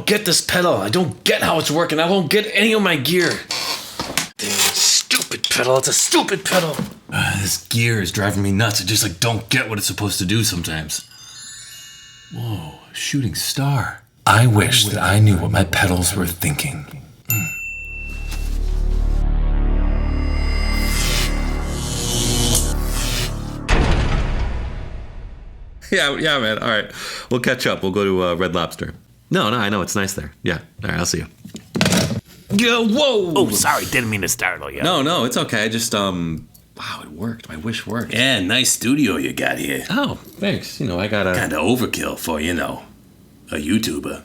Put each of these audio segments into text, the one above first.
get this pedal. I don't get how it's working. I won't get any of my gear. Damn, stupid pedal. It's a stupid pedal. This gear is driving me nuts. I just don't get what it's supposed to do sometimes. Whoa, shooting star. I wish that I knew what my pedals were thinking. Yeah, man. All right. We'll catch up. We'll go to Red Lobster. No, I know. It's nice there. Yeah. All right, I'll see you. Yo, whoa! Oh, sorry. Didn't mean to startle you. No, it's okay. I just, wow, it worked. My wish worked. Yeah, nice studio you got here. Oh, thanks. I got a... Kinda overkill for, a YouTuber.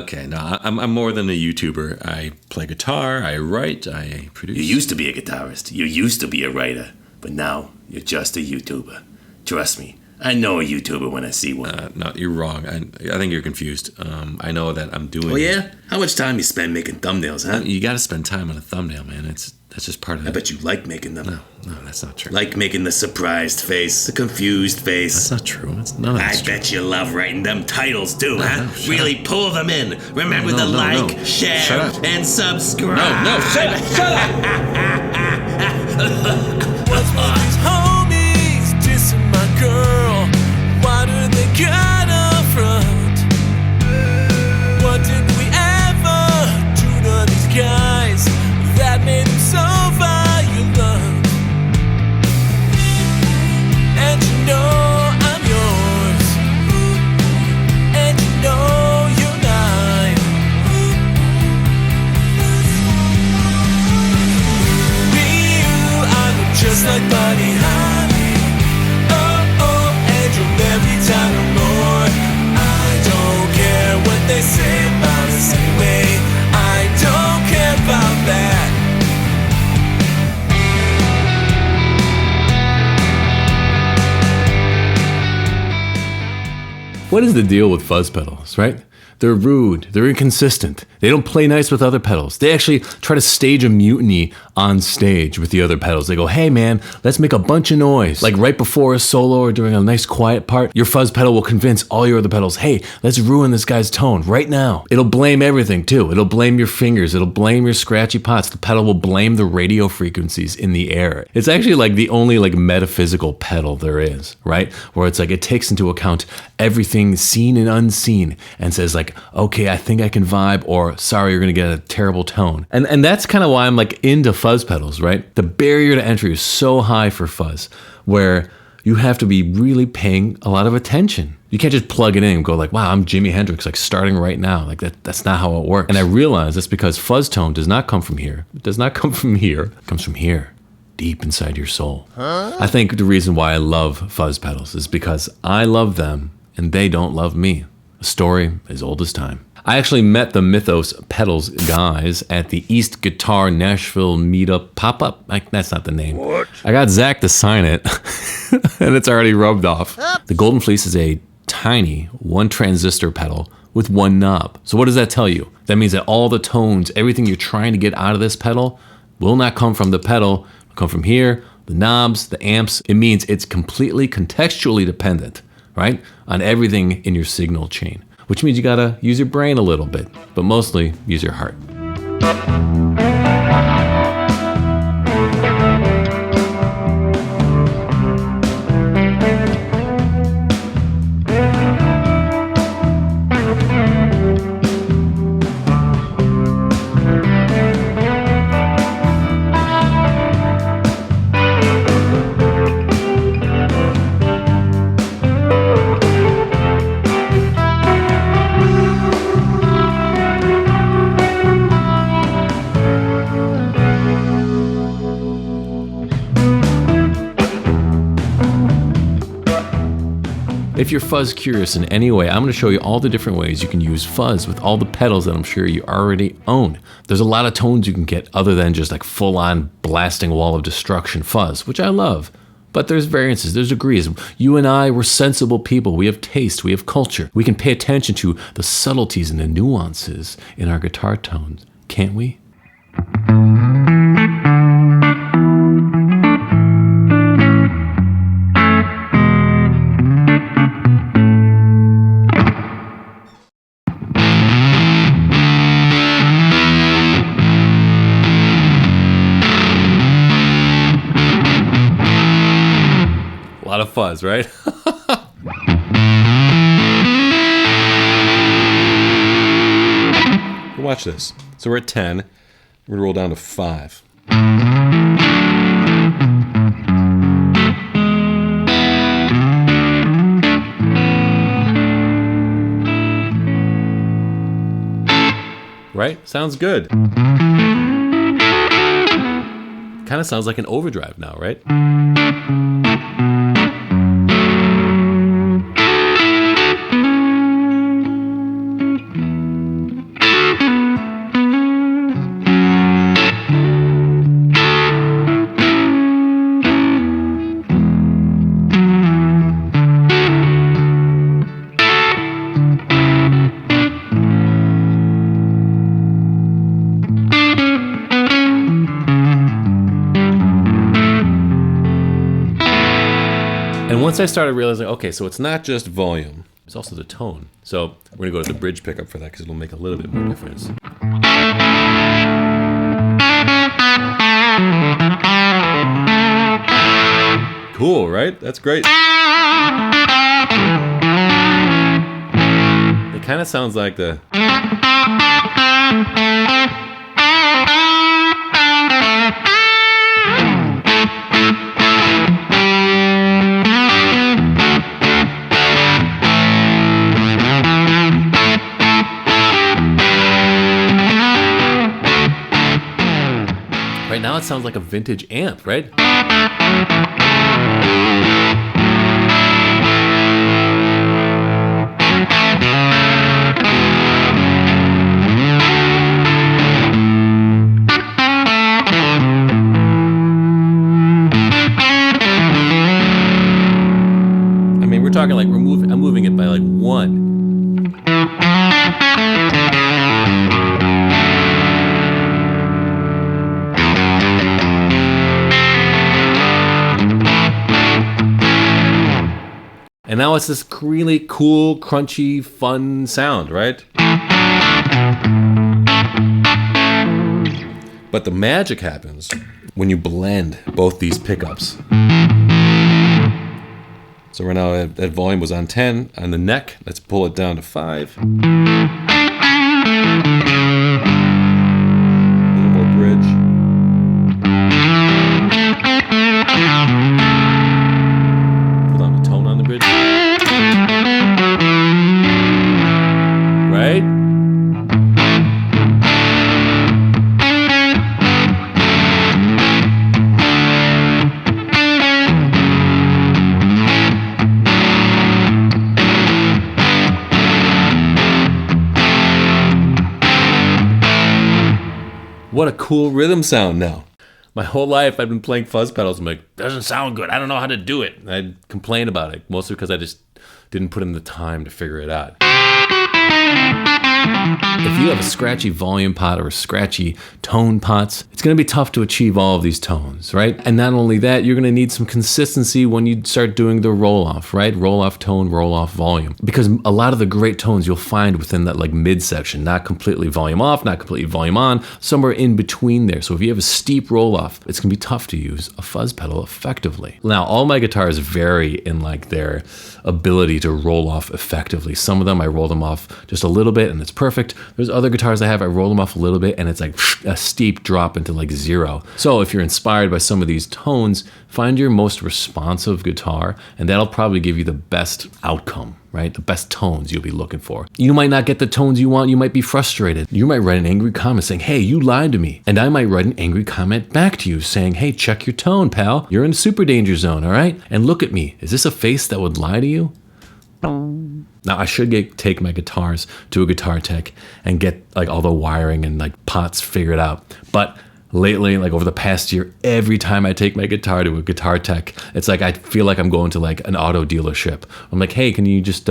Okay, no, I'm more than a YouTuber. I play guitar, I write, I produce. You used to be a guitarist. You used to be a writer. But now, you're just a YouTuber. Trust me. I know a YouTuber when I see one. No, you're wrong. I think you're confused. I know that I'm doing... Oh, yeah? How much time you spend making thumbnails, huh? You gotta spend time on a thumbnail, man. That's just part of it. I bet you like making them. No, that's not true. Like making the surprised face, the confused face. That's not true. I bet you love writing them titles, too, huh? No, really pull them in. Remember share, and subscribe. No, shut up! What's with these homies dissing my girl? Why do they get up front? What did we ever do to these guys that made them so violent? And I'm yours, and you're mine. Me, you, I'm just like Buddy Holly. Every time or more, I don't care what they say about us anyway. I don't care about that. What is the deal with fuzz pedals, right? They're rude, they're inconsistent, they don't play nice with other pedals. They actually try to stage a mutiny on stage with the other pedals. They go, hey man, let's make a bunch of noise. Like right before a solo or during a nice quiet part, your fuzz pedal will convince all your other pedals, hey, let's ruin this guy's tone right now. It'll blame everything too. It'll blame your fingers, it'll blame your scratchy pots. The pedal will blame the radio frequencies in the air. It's actually like the only metaphysical pedal there is, right? Where it's it takes into account everything seen and unseen and says okay, I think I can vibe, or sorry, you're gonna get a terrible tone. And that's kind of why I'm into fuzz pedals, right? The barrier to entry is so high for fuzz, where you have to be really paying a lot of attention. You can't just plug it in and go wow, I'm Jimi Hendrix, starting right now. That's not how it works. And I realize that's because fuzz tone does not come from here. It does not come from here. It comes from here, deep inside your soul. I think the reason why I love fuzz pedals is because I love them and they don't love me. A story as old as time. I actually met the Mythos Pedals guys at the East Guitar Nashville meetup pop-up. That's not the name. What? I got Zach to sign it, and it's already rubbed off. The Golden Fleece is a tiny one transistor pedal with one knob. So what does that tell you? That means that all the tones, everything you're trying to get out of this pedal will not come from the pedal, it'll come from here, the knobs, the amps. It means it's completely contextually dependent, right, on everything in your signal chain, which means you gotta use your brain a little bit, but mostly use your heart. If you're fuzz curious in any way, I'm going to show you all the different ways you can use fuzz with all the pedals that I'm sure you already own. There's a lot of tones you can get other than just full-on blasting wall of destruction fuzz, which I love. But there's variances, there's degrees. You and I, we're sensible people. We have taste, we have culture. We can pay attention to the subtleties and the nuances in our guitar tones, can't we? A lot of fuzz, right? Watch this. So we're at 10. We're gonna roll down to 5. Right? Sounds good. Kind of sounds like an overdrive now, right? And once I started realizing, okay, so it's not just volume, it's also the tone. So we're gonna go to the bridge pickup for that because it'll make a little bit more difference. Cool, right? That's great. It kind of sounds like the... Right now it sounds like a vintage amp, right? I mean, we're talking like I'm moving it by like 1. And now it's this really cool, crunchy, fun sound, right? But the magic happens when you blend both these pickups. So right now that volume was on 10 on the neck. Let's pull it down to 5. A little more bridge. Pull down the tone on the bridge. Right? What a cool rhythm sound now. My whole life I've been playing fuzz pedals. I'm like, doesn't sound good. I don't know how to do it. And I'd complain about it, mostly because I just didn't put in the time to figure it out. If you have a scratchy volume pot or a scratchy tone pots, it's going to be tough to achieve all of these tones, right? And not only that, you're going to need some consistency when you start doing the roll-off, right? Roll-off tone, roll-off volume. Because a lot of the great tones you'll find within that like midsection, not completely volume off, not completely volume on, somewhere in between there. So if you have a steep roll-off, it's going to be tough to use a fuzz pedal effectively. Now, all my guitars vary in like their ability to roll off effectively. Some of them, I roll them off just a little bit and it's perfect. There's other guitars I have, I roll them off a little bit and it's like a steep drop into like 0. So if you're inspired by some of these tones, find your most responsive guitar and that'll probably give you the best outcome, right? The best tones you'll be looking for. You might not get the tones you want. You might be frustrated. You might write an angry comment saying, hey, you lied to me. And I might write an angry comment back to you saying, hey, check your tone, pal. You're in a super danger zone, all right? And look at me. Is this a face that would lie to you? Now I should take my guitars to a guitar tech and get like all the wiring and like pots figured out. But lately, like over the past year, every time I take my guitar to a guitar tech, it's like I feel like I'm going to like an auto dealership. I'm like, hey, can you just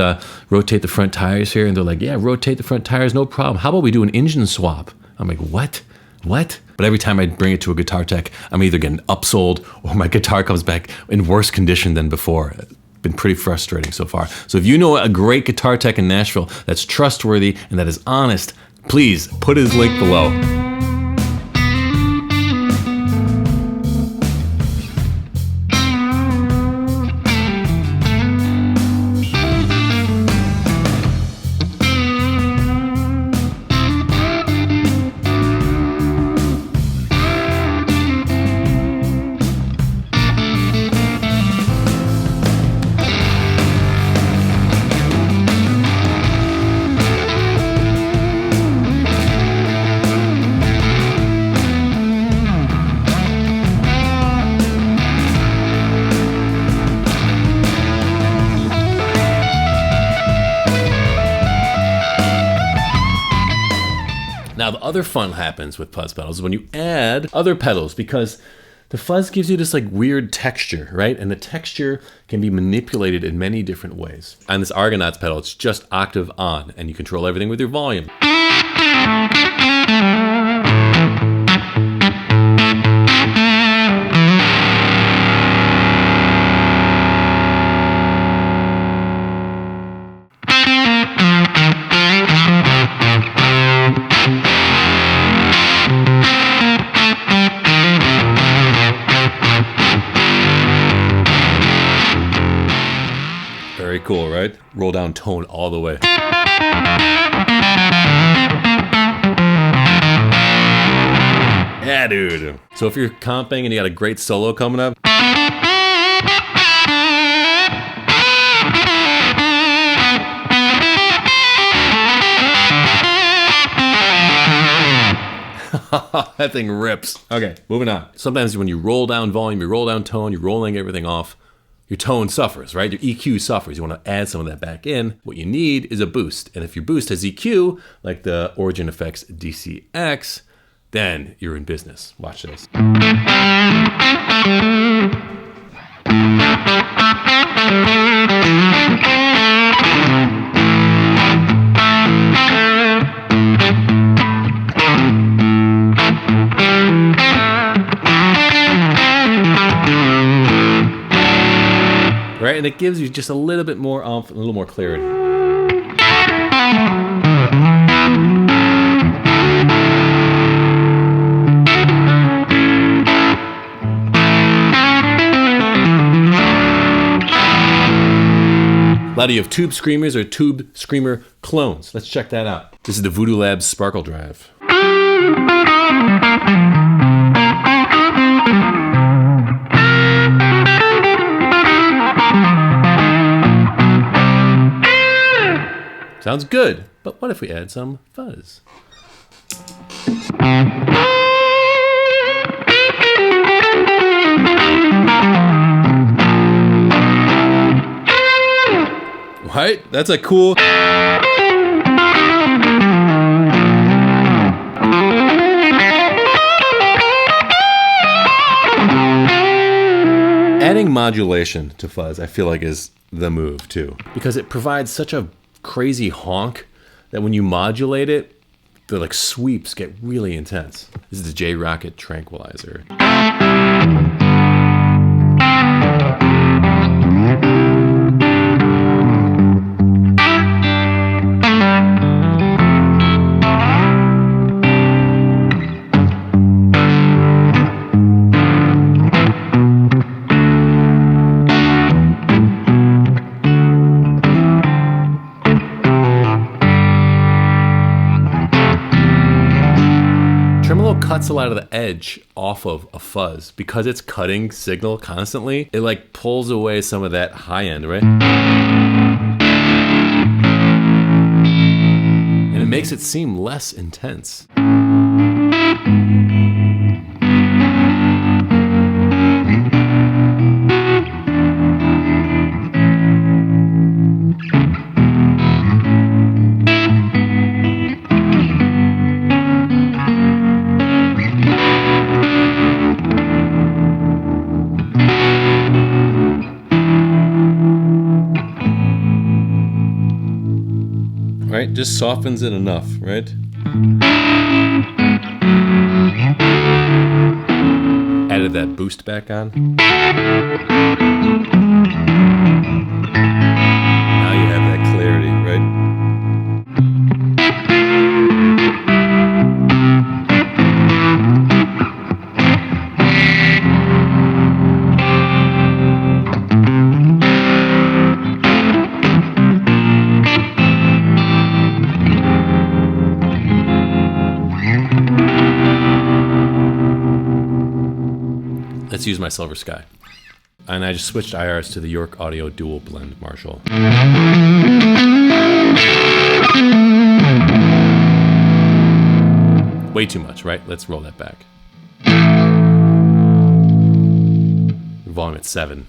rotate the front tires here? And they're like, yeah, rotate the front tires, no problem. How about we do an engine swap? I'm like, what? What? But every time I bring it to a guitar tech, I'm either getting upsold or my guitar comes back in worse condition than before. Been pretty frustrating so far. So if you know a great guitar tech in Nashville that's trustworthy and that is honest, please put his link below. Now, the other fun happens with fuzz pedals is when you add other pedals, because the fuzz gives you this like weird texture, right? And the texture can be manipulated in many different ways. On this Argonaut's pedal, it's just octave on, and you control everything with your volume. Very cool, right? Roll down tone all the way. Yeah, dude. So if you're comping and you got a great solo coming up, that thing rips. Okay, moving on. Sometimes when you roll down volume, you roll down tone, you're rolling everything off, your tone suffers, right? Your EQ suffers. You want to add some of that back in. What you need is a boost. And if your boost has EQ, like the Origin Effects DCX, then you're in business. Watch this. Right, and it gives you just a little bit more oomph, a little more clarity. A lot of you have Tubescreamers or Tubescreamer clones. Let's check that out. This is the Voodoo Labs Sparkle Drive. Sounds good, but what if we add some fuzz? Right? That's a cool... Adding modulation to fuzz, I feel like, is the move, too. Because it provides such a crazy honk that when you modulate it, the like sweeps get really intense. This is the J-Rocket Tranquilizer. Tremolo cuts a lot of the edge off of a fuzz because it's cutting signal constantly. It like pulls away some of that high end, right? And it makes it seem less intense. Right? Just softens it enough, right? Added that boost back on. Now you have that clarity, right? Let's use my Silver Sky. And I just switched IRs to the York Audio Dual Blend Marshall. Way too much, right? Let's roll that back. Volume at 7.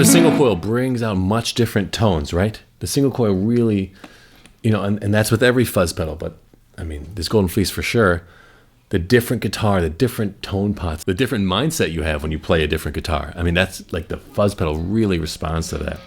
single coil brings out much different tones, right? The single coil really, and that's with every fuzz pedal, but I mean, this Golden Fleece for sure. The different guitar, the different tone pots, the different mindset you have when you play a different guitar. I mean, that's like the fuzz pedal really responds to that.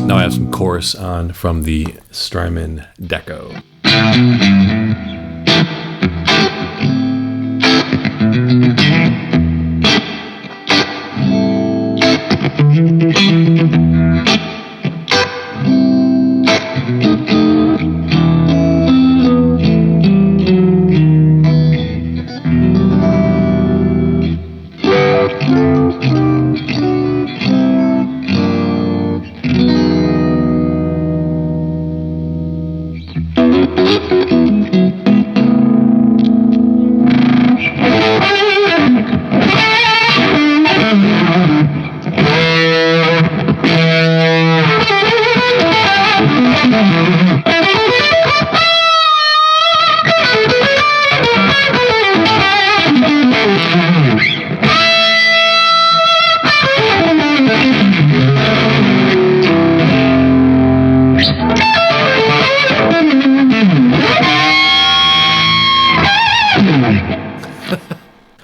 Now I have some chorus on from the Strymon Deco.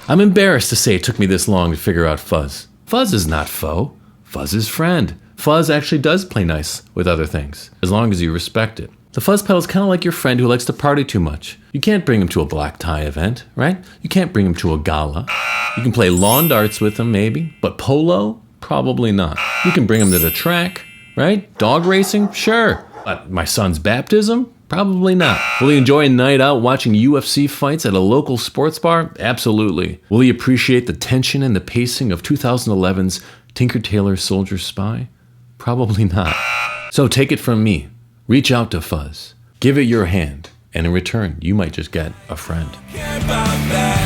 I'm embarrassed to say it took me this long to figure out fuzz. Fuzz is not foe. Fuzz is friend. Fuzz actually does play nice with other things, as long as you respect it. The fuzz pedal is kind of like your friend who likes to party too much. You can't bring him to a black tie event, right? You can't bring him to a gala. You can play lawn darts with him, maybe, but polo? Probably not. You can bring him to the track, right? Dog racing? Sure. But my son's baptism? Probably not. Will he enjoy a night out watching UFC fights at a local sports bar? Absolutely. Will he appreciate the tension and the pacing of 2011's Tinker Tailor Soldier Spy? Probably not. So take it from me. Reach out to Fuzz. Give it your hand. And in return, you might just get a friend. Care about that.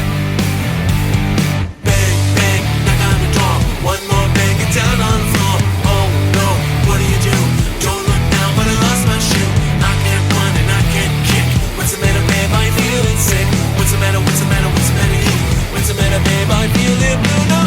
Bang, bang, knock on the door. One more bang, get down on the floor. Oh no, what do you do? Don't look down, but I lost my shoe. I can't run and I can't kick. What's the matter, babe? I'm feeling sick. What's the matter? What's the matter? What's the matter? What's the matter, babe? I'm feeling blue. No,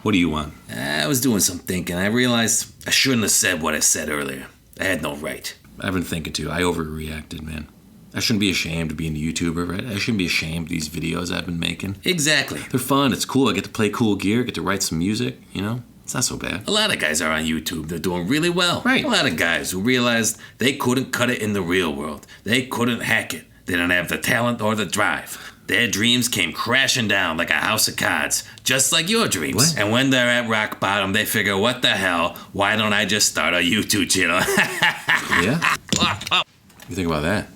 What do you want? I was doing some thinking. I realized I shouldn't have said what I said earlier. I had no right. I've been thinking too. I overreacted, man. I shouldn't be ashamed of being a YouTuber, right? I shouldn't be ashamed of these videos I've been making. Exactly. They're fun. It's cool. I get to play cool gear. I get to write some music, you know? It's not so bad. A lot of guys are on YouTube. They're doing really well. Right. A lot of guys who realized they couldn't cut it in the real world. They couldn't hack it. They didn't have the talent or the drive. Their dreams came crashing down like a house of cards, just like your dreams. What? And when they're at rock bottom, they figure, what the hell? Why don't I just start a YouTube channel? Yeah? You think about that?